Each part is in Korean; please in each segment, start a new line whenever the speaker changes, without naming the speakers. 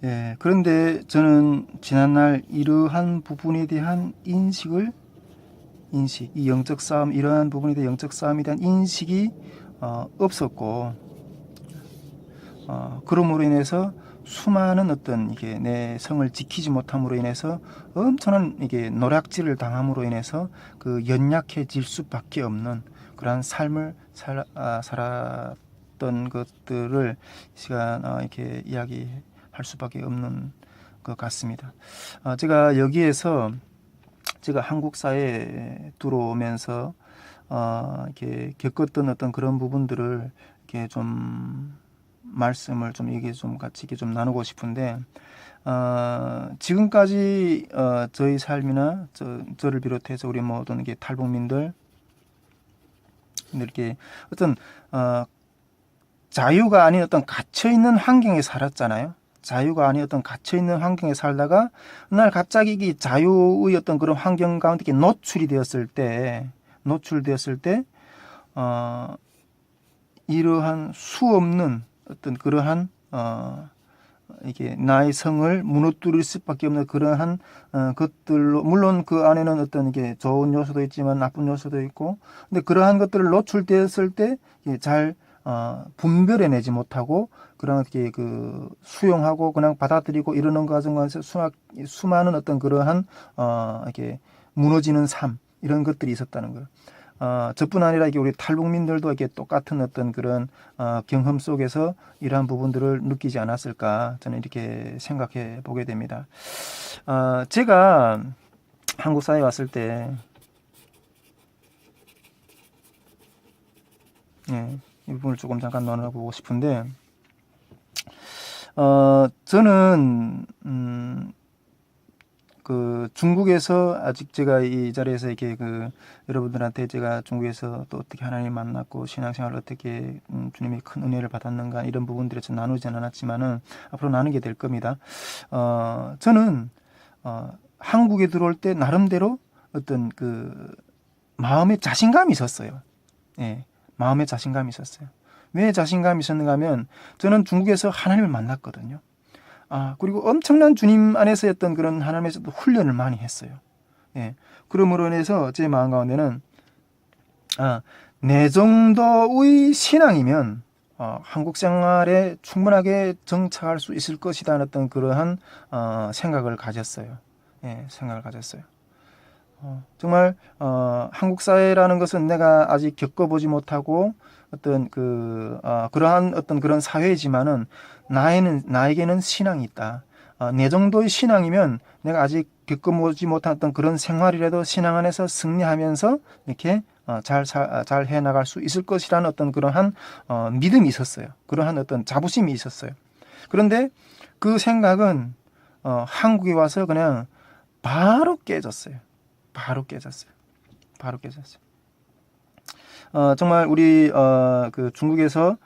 예, 그런데 저는 지난날 이러한 부분에 대한 이 영적 싸움, 이러한 부분에 대한 영적 싸움에 대한 인식이 없었고, 그러므로 인해서 수많은 어떤 이게 내 성을 지키지 못함으로 인해서 엄청난 이게 노략질을 당함으로 인해서 그 연약해질 수밖에 없는 그러한 삶을 살았던 것들을 시간 이렇게 이야기할 수밖에 없는 것 같습니다. 제가 여기에서 제가 한국 사회에 들어오면서 이렇게 겪었던 어떤 그런 부분들을 이렇게 좀 말씀을 좀 이게 좀 같이 이렇게 좀 나누고 싶은데, 지금까지 저희 삶이나 저를 비롯해서 우리 모든 게 탈북민들 이렇게 어떤 자유가 아닌 어떤 갇혀 있는 환경에 살았잖아요. 자유가 아닌 어떤 갇혀 있는 환경에 살다가 어느 날 갑자기 이 자유의 어떤 그런 환경 가운데 이렇게 노출되었을 때 이러한 수없는 어떤 그러한 이게 나의 성을 무너뜨릴 수밖에 없는 그러한 것들로, 물론 그 안에는 어떤 이게 좋은 요소도 있지만 나쁜 요소도 있고, 근데 그러한 것들을 노출되었을 때 잘 분별해내지 못하고 그런 게 그 수용하고 그냥 받아들이고 이러는 과정에서 수많은 어떤 그러한 이렇게 무너지는 삶, 이런 것들이 있었다는 거예요. 저뿐 아니라 이게 우리 탈북민들도 이렇게 똑같은 어떤 그런 경험 속에서 이러한 부분들을 느끼지 않았을까, 저는 이렇게 생각해 보게 됩니다. 제가 한국 사회에 왔을 때, 예, 이 부분을 조금 잠깐 나눠보고 싶은데, 저는 그 중국에서 아직 제가 이 자리에서 이렇게 그 여러분들한테 제가 중국에서 또 어떻게 하나님 만났고 신앙생활을 어떻게 주님이 큰 은혜를 받았는가 이런 부분들을 좀 나누지는 않았지만은 앞으로 나누게 될 겁니다. 저는 한국에 들어올 때 나름대로 어떤 그 마음의 자신감이 있었어요. 예, 마음의 자신감이 있었어요. 왜 자신감이 있었는가 하면 저는 중국에서 하나님을 만났거든요. 그리고 엄청난 주님 안에서의 어떤 그런 하나님에서 훈련을 많이 했어요. 예. 그러므로 인해서 제 마음 가운데는, 내 정도의 신앙이면, 한국 생활에 충분하게 정착할 수 있을 것이다. 어떤 그러한, 생각을 가졌어요. 예, 생각을 가졌어요. 정말, 한국 사회라는 것은 내가 아직 겪어보지 못하고 어떤 그러한 어떤 그런 사회지만은 나에게는 신앙이 있다. 내 정도의 신앙이면 내가 아직 겪어보지 못한 어떤 그런 생활이라도 신앙 안에서 승리하면서 이렇게 잘 해나갈 수 있을 것이라는 어떤 그러한 믿음이 있었어요. 그러한 어떤 자부심이 있었어요. 그런데 그 생각은 한국에 와서 그냥 바로 깨졌어요. 바로 깨졌어요. 바로 깨졌어요. 정말 우리 그 중국에서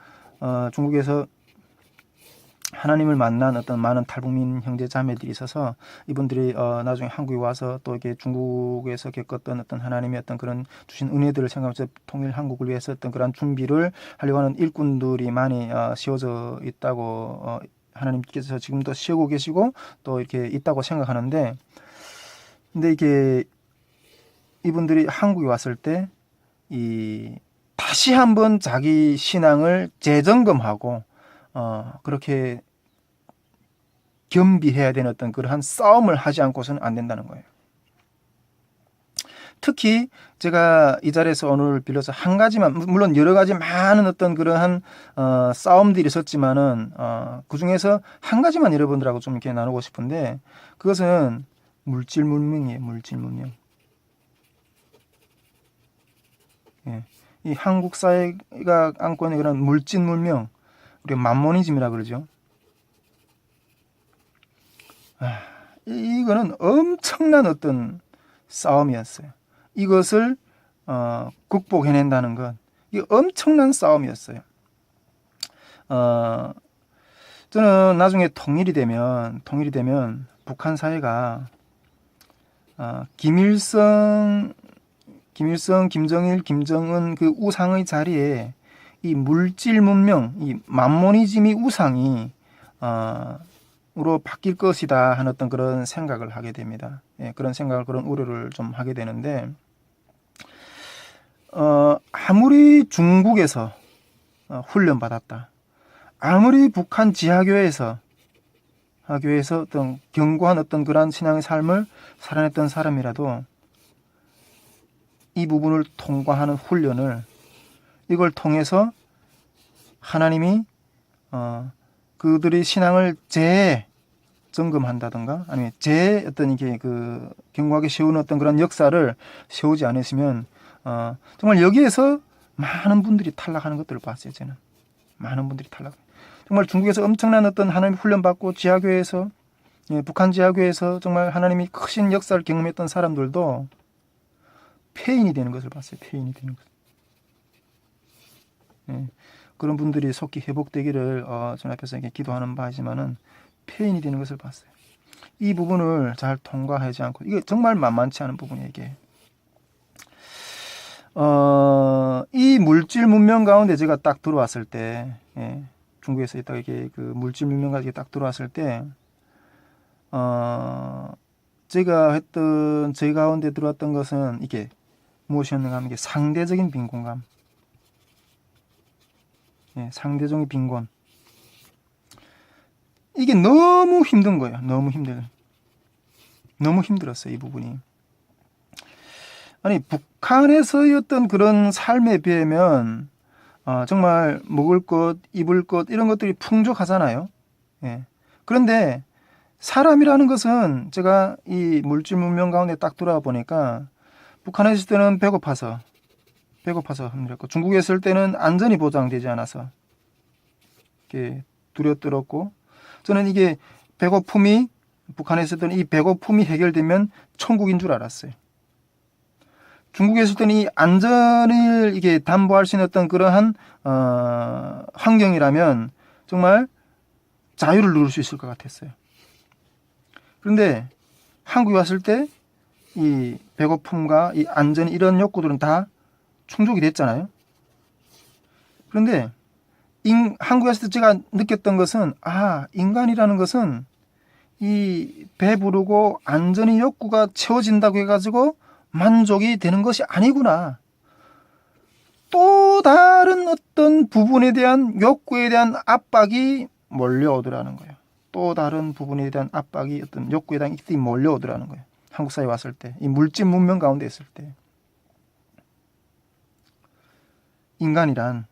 하나님을 만난 어떤 많은 탈북민 형제 자매들이 있어서 이분들이 나중에 한국에 와서 또 이렇게 중국에서 겪었던 어떤 하나님의 어떤 그런 주신 은혜들을 생각하면서 통일 한국을 위해서 어떤 그런 준비를 하려고 하는 일꾼들이 많이 씌워져 있다고 하나님께서 지금도 씌우고 계시고 또 이렇게 있다고 생각하는데, 근데 이게 이분들이 한국에 왔을 때 다시 한번 자기 신앙을 재점검하고 그렇게 겸비해야 되는 어떤 그러한 싸움을 하지 않고서는 안 된다는 거예요. 특히 제가 이 자리에서 오늘 빌려서 한 가지만, 물론 여러 가지 많은 어떤 그러한 싸움들이 있었지만은 그 중에서 한 가지만 여러분들하고 좀 이렇게 나누고 싶은데, 그것은 물질 문명이에요. 물질 문명. 예. 이 한국 사회가 안고 있는 그런 물질 문명, 우리가 만모니즘이라 그러죠. 이거는 엄청난 어떤 싸움이었어요. 이것을 극복해낸다는 것, 이게 엄청난 싸움이었어요. 저는 나중에 통일이 되면 북한 사회가 김일성, 김정일, 김정은 그 우상의 자리에 이 물질 문명, 이 만모니즘의 우상이 으로 바뀔 것이다 하는 어떤 그런 생각을 하게 됩니다. 예, 그런 생각을, 그런 우려를 좀 하게 되는데, 아무리 중국에서 훈련받았다, 아무리 북한 지하교에서 어떤 견고한 어떤 그러한 신앙의 삶을 살아냈던 사람이라도 이 부분을 통과하는 훈련을, 이걸 통해서 하나님이 그들의 신앙을 재점검한다든가 아니면 어떤 이게 그 견고하게 세우는 어떤 그런 역사를 세우지 않으시면 정말 여기에서 많은 분들이 탈락하는 것들을 봤어요. 저는 많은 분들이 탈락. 정말 중국에서 엄청난 어떤 하나님 훈련받고 지하교회에서, 예, 북한 지하교회에서 정말 하나님이 크신 역사를 경험했던 사람들도 폐인이 되는 것을 봤어요. 폐인이 되는 것. 예, 그런 분들이 속히 회복되기를 전 앞에서 이렇게 기도하는 바이지만은 폐인이 되는 것을 봤어요. 이 부분을 잘 통과하지 않고, 이게 정말 만만치 않은 부분이에요. 이게 이 물질 문명 가운데 제가 딱 들어왔을 때, 예, 중국에서 있다가 이게 그 물질 문명 가운데 딱 들어왔을 때, 제가 했던, 제 가운데 들어왔던 것은 이게 무엇이었는가 하면 이게 상대적인 빈곤감. 예, 상대적인 빈곤. 이게 너무 힘든 거예요. 너무 힘들었어요. 이 부분이. 아니, 북한에서의 어떤 그런 삶에 비하면 정말 먹을 것, 입을 것 이런 것들이 풍족하잖아요. 예. 그런데 사람이라는 것은 제가 이 물질 문명 가운데 딱 들어와 보니까 북한에 있을 때는 배고파서 힘들었고, 중국에 있을 때는 안전이 보장되지 않아서 이렇게 두려웠고, 저는 이게 배고픔이, 북한에 있을 때는 이 배고픔이 해결되면 천국인 줄 알았어요. 중국에 있을 때는 이 안전을 이게 담보할 수 있는 어떤 그러한 환경이라면 정말 자유를 누릴 수 있을 것 같았어요. 그런데 한국에 왔을 때 이 배고픔과 이 안전, 이런 욕구들은 다 충족이 됐잖아요. 그런데 한국에 왔을 때 제가 느꼈던 것은, 인간이라는 것은 이 배부르고 안전의 욕구가 채워진다고 해가지고 만족이 되는 것이 아니구나. 또 다른 어떤 부분에 대한 욕구에 대한 압박이 몰려오더라는 거예요. 또 다른 부분에 대한 압박이, 어떤 욕구에 대한 입이 몰려오더라는 거예요. 한국 사회에 왔을 때, 이 물질 문명 가운데 있을 때, 인간이란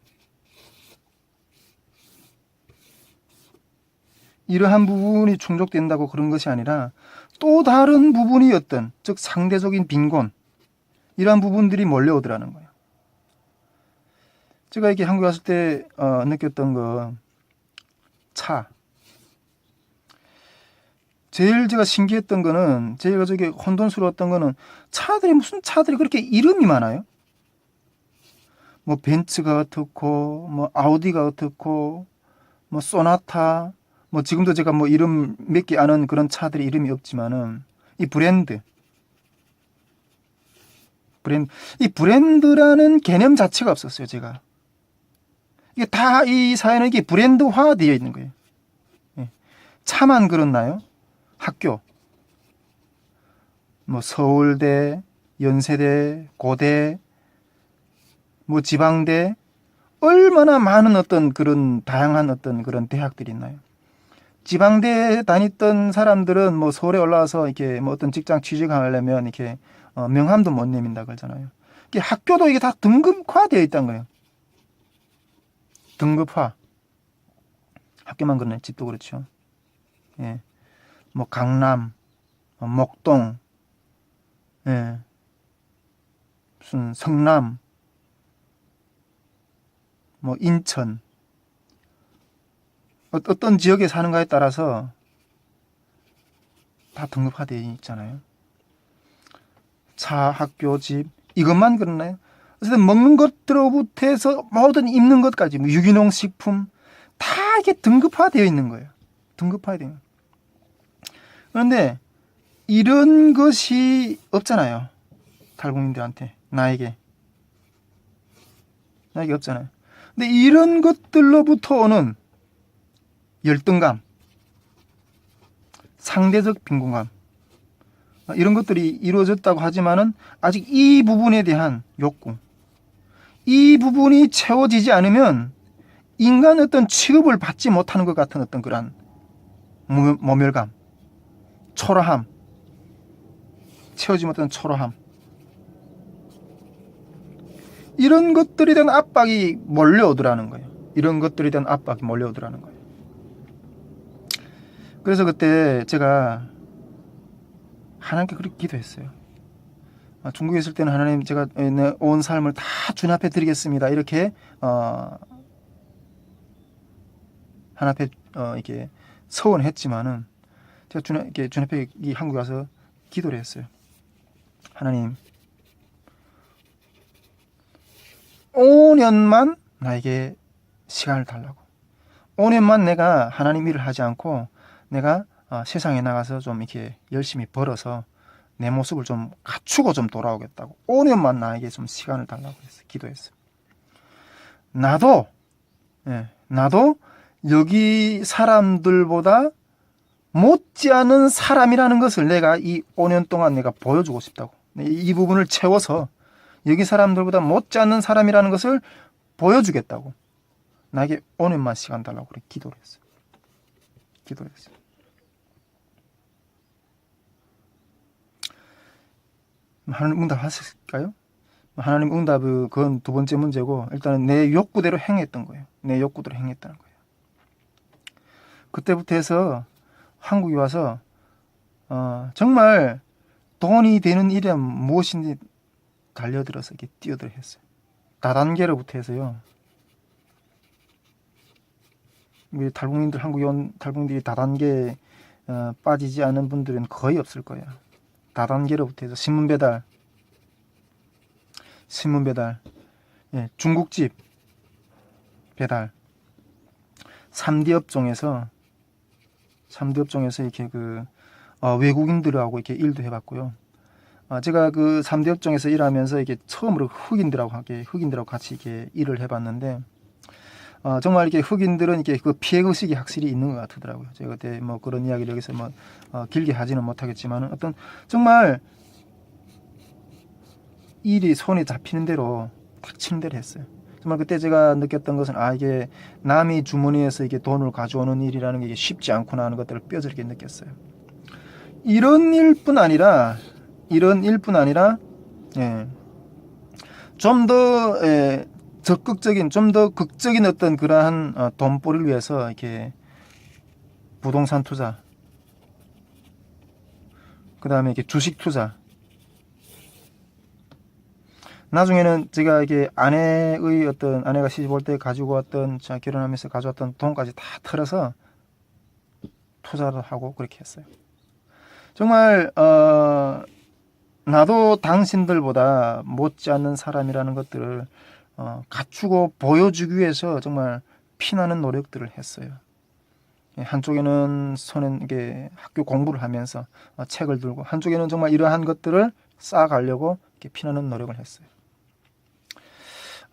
이러한 부분이 충족된다고 그런 것이 아니라 또 다른 부분이 어떤, 즉 상대적인 빈곤, 이러한 부분들이 몰려오더라는 거예요. 제가 이렇게 한국에 왔을 때 느꼈던 거, 차. 제일 제가 신기했던 거는, 제가 저게 혼돈스러웠던 거는, 무슨 차들이 그렇게 이름이 많아요? 뭐 벤츠가 어떻고, 뭐 아우디가 어떻고, 뭐 소나타, 뭐 지금도 제가 뭐 이름 몇 개 아는 그런 차들이 이름이 없지만은, 이 이 브랜드라는 개념 자체가 없었어요. 제가 이게 다, 이 사회는 이게 브랜드화 되어 있는 거예요. 예. 차만 그렇나요? 학교, 뭐 서울대, 연세대, 고대, 뭐 지방대, 얼마나 많은 어떤 그런 다양한 어떤 그런 대학들이 있나요? 지방대 다녔던 사람들은 뭐 서울에 올라와서 이렇게 뭐 어떤 직장 취직하려면 이렇게 명함도 못 내민다 그러잖아요. 이게 학교도 이게 다 등급화되어 있다는 거예요. 등급화. 학교만 그러네. 집도 그렇죠. 예. 뭐 강남, 목동, 예. 무슨 성남, 뭐 인천, 어떤 지역에 사는가에 따라서 다 등급화되어 있잖아요. 차, 학교, 집, 이것만 그러나요? 어쨌든 먹는 것들로부터 해서 모든 입는 것까지, 뭐 유기농 식품, 다 이게 등급화되어 있는 거예요. 등급화되어 있는 거예요. 그런데 이런 것이 없잖아요. 탈북민들한테, 나에게 없잖아요. 근데 이런 것들로부터 오는 열등감, 상대적 빈곤감, 이런 것들이 이루어졌다고 하지만은 아직 이 부분에 대한 욕구, 이 부분이 채워지지 않으면 인간의 어떤 취급을 받지 못하는 것 같은 어떤 그런 모멸감, 초라함, 채워지 못한 초라함, 이런 것들에 대한 압박이 몰려오더라는 거예요. 이런 것들에 대한 압박이 몰려오더라는 거예요. 그래서 그때 제가 하나님께 그렇게 기도했어요. 중국에 있을 때는 하나님, 제가 온 삶을 다 주님 앞에 드리겠습니다, 이렇게 하나님 앞에 이렇게 서원했지만은 제가 주님 앞에 이 한국에 와서 기도를 했어요. 하나님, 5년만 나에게 시간을 달라고. 5년만 내가 하나님 일을 하지 않고 내가 세상에 나가서 좀 이렇게 열심히 벌어서 내 모습을 좀 갖추고 좀 돌아오겠다고. 5년만 나에게 좀 시간을 달라고 했어요. 기도했어요. 나도 여기 사람들보다 못지않은 사람이라는 것을 내가 이 5년 동안 내가 보여주고 싶다고. 이 부분을 채워서 여기 사람들보다 못지않은 사람이라는 것을 보여주겠다고. 나에게 5년만 시간 달라고 그렇게 기도를 했어요. 하나님 응답하실까요? 하나님 응답, 그건 두 번째 문제고, 일단은 내 욕구대로 행했던 거예요. 내 욕구대로 행했다는 거예요. 그때부터 해서 한국에 와서 정말 돈이 되는 일이란 무엇인지 달려들어서 이렇게 뛰어들어 했어요. 다단계로부터 해서요. 우리 탈북민들, 한국에 온 탈북민들이 다단계에 빠지지 않은 분들은 거의 없을 거예요. 다단계로부터 해서 신문 배달, 중국집 배달, 3D 업종에서 이렇게 외국인들하고 이렇게 일도 해봤고요. 제가 그 3D 업종에서 일하면서 이게 처음으로 흑인들하고 같이 이렇게 일을 해봤는데, 정말 이렇게 흑인들은 이렇게 그 피해의식이 확실히 있는 것 같더라고요. 제가 그때 뭐 그런 이야기를 여기서 길게 하지는 못하겠지만, 어떤 정말 일이 손에 잡히는 대로 탁 치는 대로 했어요. 정말 그때 제가 느꼈던 것은, 이게 남이 주머니에서 이게 돈을 가져오는 일이라는 게 쉽지 않구나 하는 것들을 뼈저리게 느꼈어요. 이런 일뿐 아니라 좀 더 적극적인, 좀 더 극적인 어떤 그러한 돈벌이를 위해서 이렇게 부동산 투자, 그 다음에 이렇게 주식 투자. 나중에는 제가 이게 아내가 시집 올 때 가지고 왔던, 제가 결혼하면서 가져왔던 돈까지 다 털어서 투자를 하고 그렇게 했어요. 정말 나도 당신들보다 못지않는 사람이라는 것들을 갖추고 보여주기 위해서 정말 피나는 노력들을 했어요. 한쪽에는 이게 학교 공부를 하면서 책을 들고, 한쪽에는 정말 이러한 것들을 쌓아가려고 이렇게 피나는 노력을 했어요.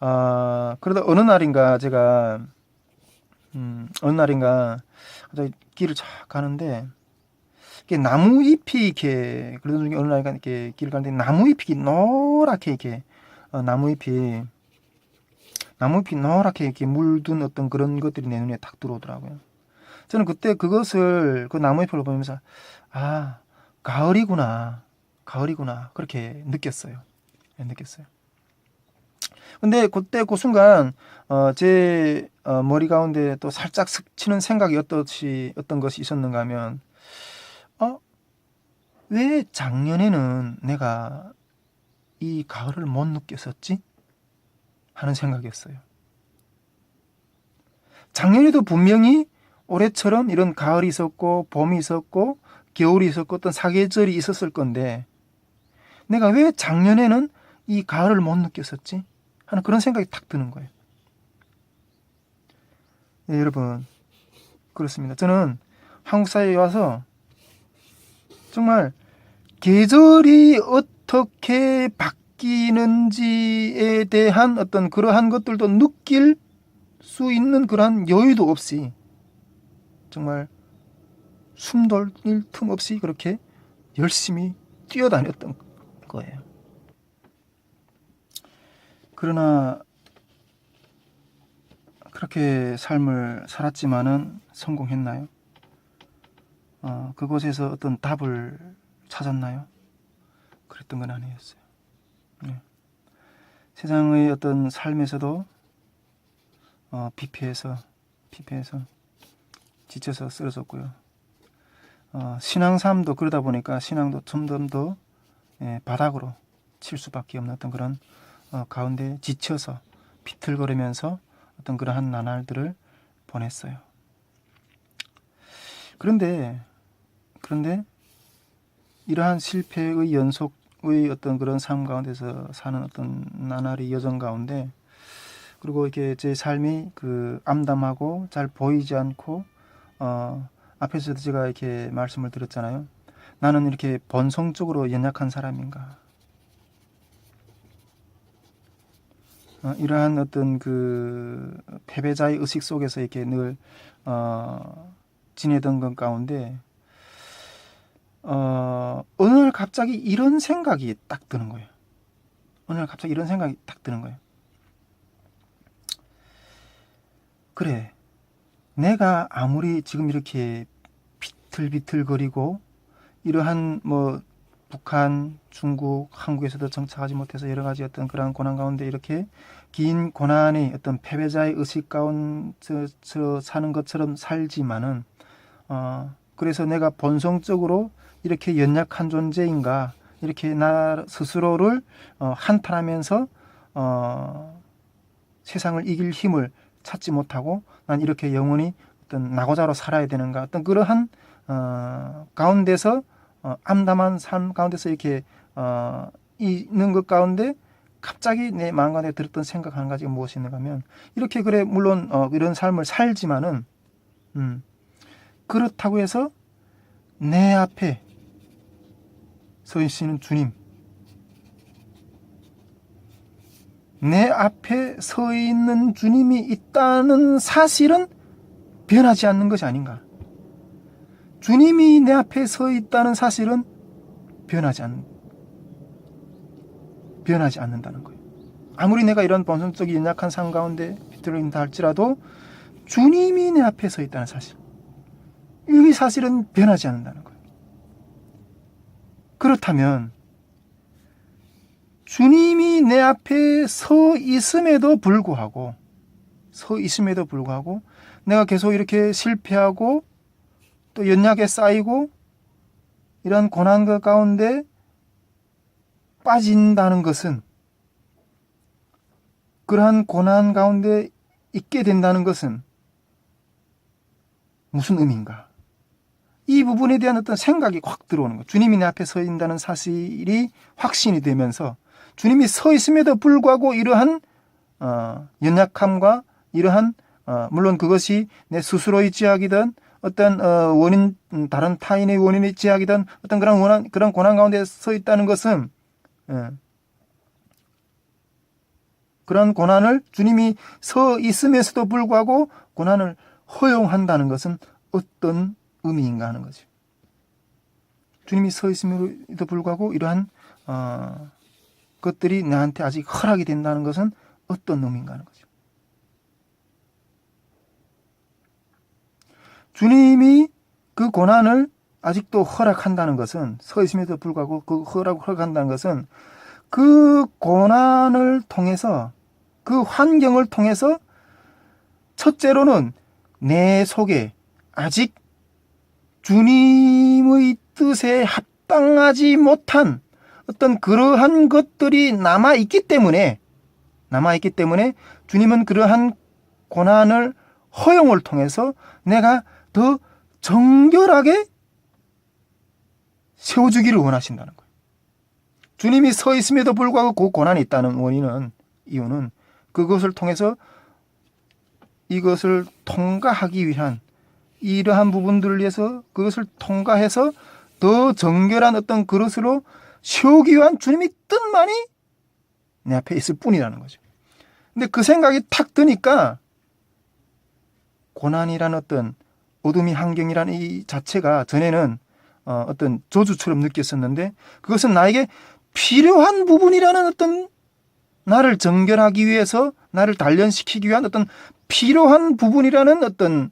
그러다 어느 날인가 제가 갑자기 길을 쫙 가는데, 이게 나무 잎이 이렇게, 그러던 중에 어느 날인가 이렇게 길을 가는데 나무 잎이 노랗게 이렇게 노랗게 이렇게 물든 어떤 그런 것들이 내 눈에 딱 들어오더라고요. 저는 그때 그 나무 잎을 보면서, 가을이구나 그렇게 느꼈어요. 근데 그때 그 순간 제 머리 가운데 또 살짝 스치는 생각이 어떤 것이 있었는가 하면, 왜 작년에는 내가 이 가을을 못 느꼈었지? 하는 생각이었어요. 작년에도 분명히 올해처럼 이런 가을이 있었고 봄이 있었고 겨울이 있었고 어떤 사계절이 있었을 건데, 내가 왜 작년에는 이 가을을 못 느꼈었지? 하는 그런 생각이 탁 드는 거예요. 네, 여러분, 그렇습니다. 저는 한국 사회에 와서 정말 계절이 어떻게 바뀌는지에 대한 어떤 그러한 것들도 느낄 수 있는 그러한 여유도 없이 정말 숨돌 틈 없이 그렇게 열심히 뛰어다녔던 거예요. 그러나 그렇게 삶을 살았지만은 성공했나요? 그곳에서 어떤 답을 찾았나요? 그랬던 건 아니었어요. 네. 세상의 어떤 삶에서도 피폐해서 지쳐서 쓰러졌고요. 신앙 삶도 그러다 보니까 신앙도 점점 더 바닥으로 칠 수밖에 없는 어떤 그런 가운데 지쳐서 비틀거리면서 어떤 그러한 나날들을 보냈어요. 그런데 이러한 실패의 연속의 어떤 그런 삶 가운데서 사는 어떤 나날의 여정 가운데, 그리고 이렇게 제 삶이 그 암담하고 잘 보이지 않고 앞에서도 제가 이렇게 말씀을 드렸잖아요. 나는 이렇게 본성적으로 연약한 사람인가? 이러한 어떤 그 패배자의 의식 속에서 이렇게 늘 지내던 것 가운데 어느 날 갑자기 이런 생각이 딱 드는 거예요. 그래, 내가 아무리 지금 이렇게 비틀비틀거리고 이러한 뭐 북한, 중국, 한국에서도 정착하지 못해서 여러 가지 어떤 그러한 고난 가운데 이렇게 긴 고난이 어떤 패배자의 의식 가운데서 사는 것처럼 살지만은 그래서 내가 본성적으로 이렇게 연약한 존재인가, 이렇게 나 스스로를 한탄하면서 세상을 이길 힘을 찾지 못하고 난 이렇게 영원히 어떤 낙오자로 살아야 되는가, 어떤 그러한 가운데서 암담한 삶 가운데서 이렇게 있는 것 가운데 갑자기 내 마음 가운데 들었던 생각 한 가지가 무엇이 있는가 하면, 이렇게 그래 물론 이런 삶을 살지만은 그렇다고 해서 내 앞에 서 계시는 주님, 내 앞에 서 있는 주님이 있다는 사실은 변하지 않는 것이 아닌가. 주님이 내 앞에 서 있다는 사실은 변하지 않는다는 거예요. 아무리 내가 이런 본성적인 연약한 삶 가운데 비틀어진다 할지라도 주님이 내 앞에 서 있다는 사실, 이 사실은 변하지 않는다는 거예요. 그렇다면 주님이 내 앞에 서 있음에도 불구하고 내가 계속 이렇게 실패하고 또 연약에 쌓이고 이런 고난과 가운데 빠진다는 것은, 그러한 고난 가운데 있게 된다는 것은 무슨 의미인가? 이 부분에 대한 어떤 생각이 확 들어오는 거예요. 주님이 내 앞에 서 있다는 사실이 확신이 되면서 주님이 서 있음에도 불구하고 이러한 연약함과 이러한 물론 그것이 내 스스로의 죄악이든 어떤 원인, 다른 타인의 원인의 죄악이든 어떤 그런 고난 가운데 서 있다는 것은 그런 고난을 주님이 서 있음에서도 불구하고 고난을 허용한다는 것은 어떤 의미인가 하는 거죠. 주님이 서 있음에도 불구하고 이러한 것들이 나한테 아직 허락이 된다는 것은 어떤 의미인가 하는 거죠. 주님이 그 고난을 아직도 허락한다는 것은, 서 있음에도 불구하고 그 허락한다는 것은 그 고난을 통해서, 그 환경을 통해서 첫째로는 내 속에 아직 주님의 뜻에 합당하지 못한 어떤 그러한 것들이 남아있기 때문에 주님은 그러한 고난을 허용을 통해서 내가 더 정결하게 세워주기를 원하신다는 거예요. 주님이 서 있음에도 불구하고 그 고난이 있다는 이유는 그것을 통해서 이것을 통과하기 위한, 이러한 부분들을 위해서 그것을 통과해서 더 정결한 어떤 그릇으로 세우기 위한 주님의 뜻만이 내 앞에 있을 뿐이라는 거죠. 근데 그 생각이 탁 드니까 고난이란 어떤 어둠이 환경이라는 이 자체가 전에는 어떤 저주처럼 느꼈었는데 그것은 나에게 필요한 부분이라는 어떤 나를 정결하기 위해서 나를 단련시키기 위한 어떤 필요한 부분이라는 어떤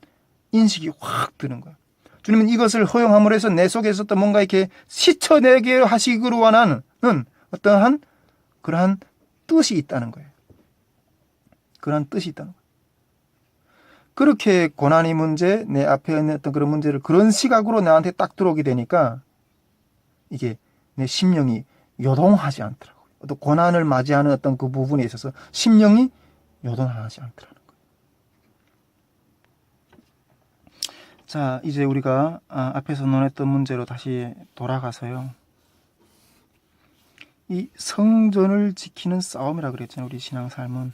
인식이 확 드는 거야. 주님은 이것을 허용함으로 해서 내 속에 있었던 뭔가 이렇게 씻어내게 하시기로 원하는 어떠한 그러한 뜻이 있다는 거예요. 그러한 뜻이 있다는 거예요. 그렇게 고난의 문제, 내 앞에 있는 어떤 그런 문제를 그런 시각으로 나한테 딱 들어오게 되니까 이게 내 심령이 요동하지 않더라고요. 또 고난을 맞이하는 어떤 그 부분에 있어서 심령이 요동하지 않더라는 거예요. 자, 이제 우리가 앞에서 논했던 문제로 다시 돌아가서요. 이 성전을 지키는 싸움이라고 그랬잖아요. 우리 신앙삶은.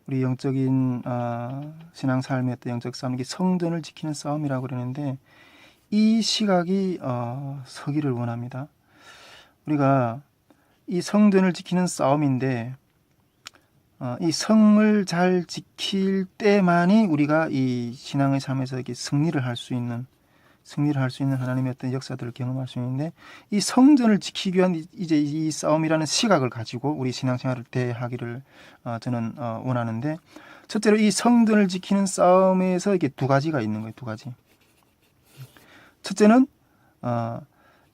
우리 영적인 신앙삶의 어떤 영적 싸움, 이게 성전을 지키는 싸움이라고 그러는데 이 시각이 서기를 원합니다. 우리가 이 성전을 지키는 싸움인데 이 성을 잘 지킬 때만이 우리가 이 신앙의 삶에서 이렇게 승리를 할 수 있는 하나님의 어떤 역사들을 경험할 수 있는데 이 성전을 지키기 위한 이제 이 싸움이라는 시각을 가지고 우리 신앙생활을 대하기를 저는 원하는데 첫째로 이 성전을 지키는 싸움에서 이게 두 가지가 있는 거예요. 두 가지. 첫째는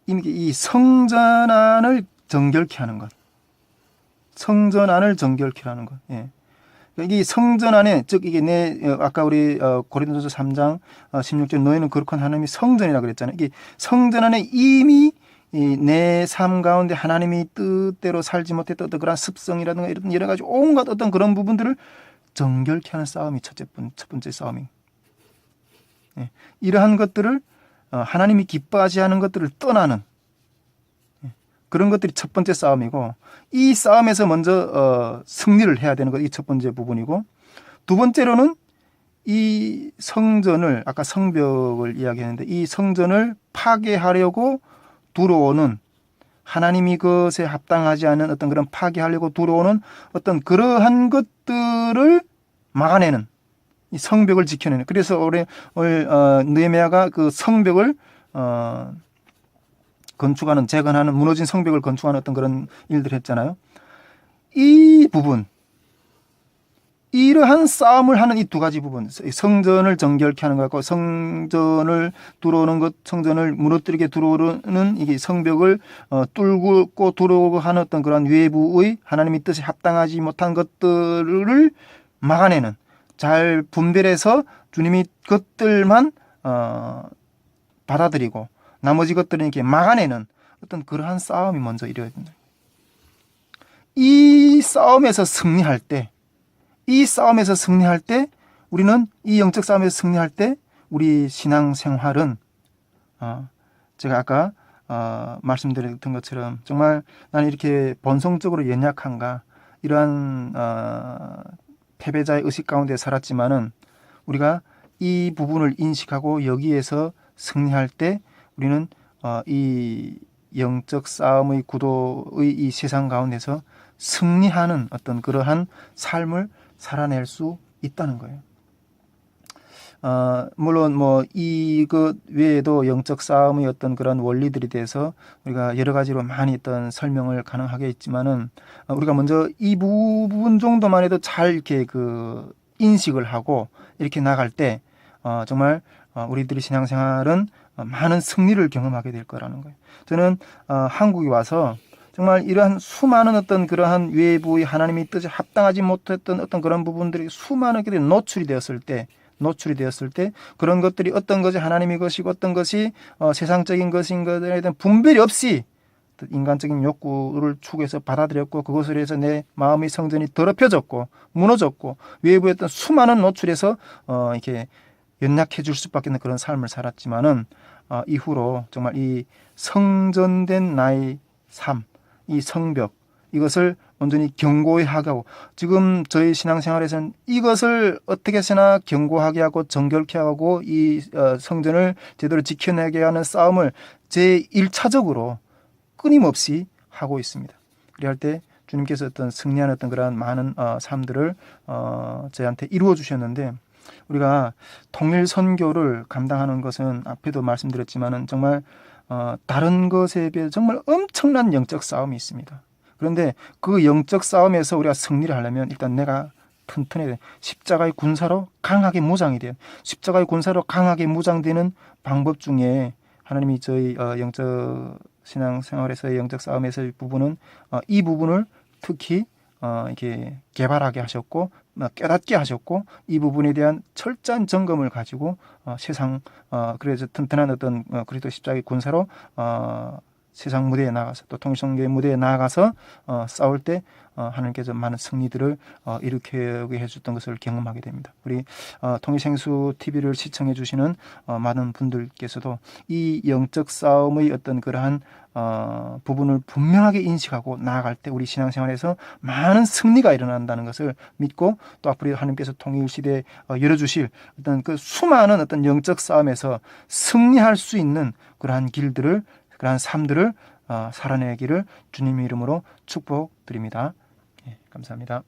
이 성전 안을 정결케 하는 것. 성전 안을 정결케 하는 것. 예. 이 성전 안에 즉 이게 아까 우리 고린도서 3장 16절 너희는 거룩한 하나님이 성전이라고 그랬잖아요. 이게 성전 안에 이미 내 삶 가운데 하나님이 뜻대로 살지 못했던 어떤 그런 습성이라든가 이런 여러 가지 온갖 어떤 그런 부분들을 정결케 하는 싸움이 첫 번째 싸움이. 예. 이러한 것들을 하나님이 기뻐하지 않은 것들을 떠나는 그런 것들이 첫 번째 싸움이고 이 싸움에서 먼저 승리를 해야 되는 것이 첫 번째 부분이고 두 번째로는 이 성전을 아까 성벽을 이야기했는데 이 성전을 파괴하려고 들어오는 하나님이 그것에 합당하지 않은 어떤 그런 파괴하려고 들어오는 어떤 그러한 것들을 막아내는 이 성벽을 지켜내는 그래서 오늘 느헤미야가 그 성벽을 건축하는 재건하는 무너진 성벽을 건축하는 어떤 그런 일들을 했잖아요. 이 부분 이러한 싸움을 하는 이 두 가지 부분 성전을 정결케 하는 것과 성전을 들어오는 것 성전을 무너뜨리게 들어오는 이게 성벽을 뚫고 들어오고 하는 어떤 그런 외부의 하나님의 뜻에 합당하지 못한 것들을 막아내는 잘 분별해서 주님이 것들만 받아들이고 나머지 것들은 이렇게 막아내는 어떤 그러한 싸움이 먼저 이루어야 된다. 이 싸움에서 승리할 때 우리는 이 영적 싸움에서 승리할 때 우리 신앙생활은 제가 아까 말씀드렸던 것처럼 정말 나는 이렇게 본성적으로 연약한가 이러한 패배자의 의식 가운데 살았지만은 우리가 이 부분을 인식하고 여기에서 승리할 때 우리는 이 영적 싸움의 구도의 이 세상 가운데서 승리하는 어떤 그러한 삶을 살아낼 수 있다는 거예요. 물론 이것 외에도 영적 싸움의 어떤 그런 원리들에 대해서 우리가 여러 가지로 많이 어떤 설명을 가능하겠지만은 우리가 먼저 이 부분 정도만 해도 잘 이렇게 그 인식을 하고 이렇게 나갈 때 정말 우리들의 신앙생활은 많은 승리를 경험하게 될 거라는 거예요. 저는 한국에 와서 정말 이러한 수많은 어떤 그러한 외부의 하나님의 뜻에 합당하지 못했던 어떤 그런 부분들이 수많은 게 노출이 되었을 때 그런 것들이 어떤 것이 하나님의 것이고 어떤 것이 세상적인 것인 것에 대한 분별이 없이 인간적인 욕구를 추구해서 받아들였고 그것을 해서 내 마음의 성전이 더럽혀졌고 무너졌고 외부의 어떤 수많은 노출에서 이렇게 연약해 줄 수밖에 없는 그런 삶을 살았지만은 이후로 정말 이 성전된 나의 삶, 이 성벽 이것을 온전히 견고히 하고 지금 저희 신앙생활에서는 이것을 어떻게 해서나 견고하게 하고 정결케 하고 이 성전을 제대로 지켜내게 하는 싸움을 제 1차적으로 끊임없이 하고 있습니다. 그리할 때 주님께서 어떤 승리하는 어떤 그런 많은 삶들을 저희한테 이루어 주셨는데 우리가 통일 선교를 감당하는 것은 앞에도 말씀드렸지만은 정말 다른 것에 비해 정말 엄청난 영적 싸움이 있습니다. 그런데 그 영적 싸움에서 우리가 승리를 하려면 일단 내가 튼튼해야 돼. 십자가의 군사로 강하게 무장이 돼요. 십자가의 군사로 강하게 무장되는 방법 중에 하나님이 저희 영적 신앙 생활에서의 영적 싸움에서의 부분은 이 부분을 특히 이렇게 개발하게 하셨고 깨닫게 하셨고 이 부분에 대한 철저한 점검을 가지고 세상 그래서 튼튼한 어떤 그리스도 십자가의 군사로 세상 무대에 나가서 또 통일선교의 무대에 나가서 싸울 때 하나님께서 많은 승리들을 일으키게 해줬던 것을 경험하게 됩니다. 우리 통일생수 TV를 시청해 주시는 많은 분들께서도 이 영적 싸움의 어떤 그러한 부분을 분명하게 인식하고 나아갈 때 우리 신앙생활에서 많은 승리가 일어난다는 것을 믿고 또 앞으로 하나님께서 통일시대에 열어주실 어떤 그 수많은 어떤 영적 싸움에서 승리할 수 있는 그러한 길들을 그러한 삶들을 살아내기를 주님의 이름으로 축복드립니다. 예, 감사합니다.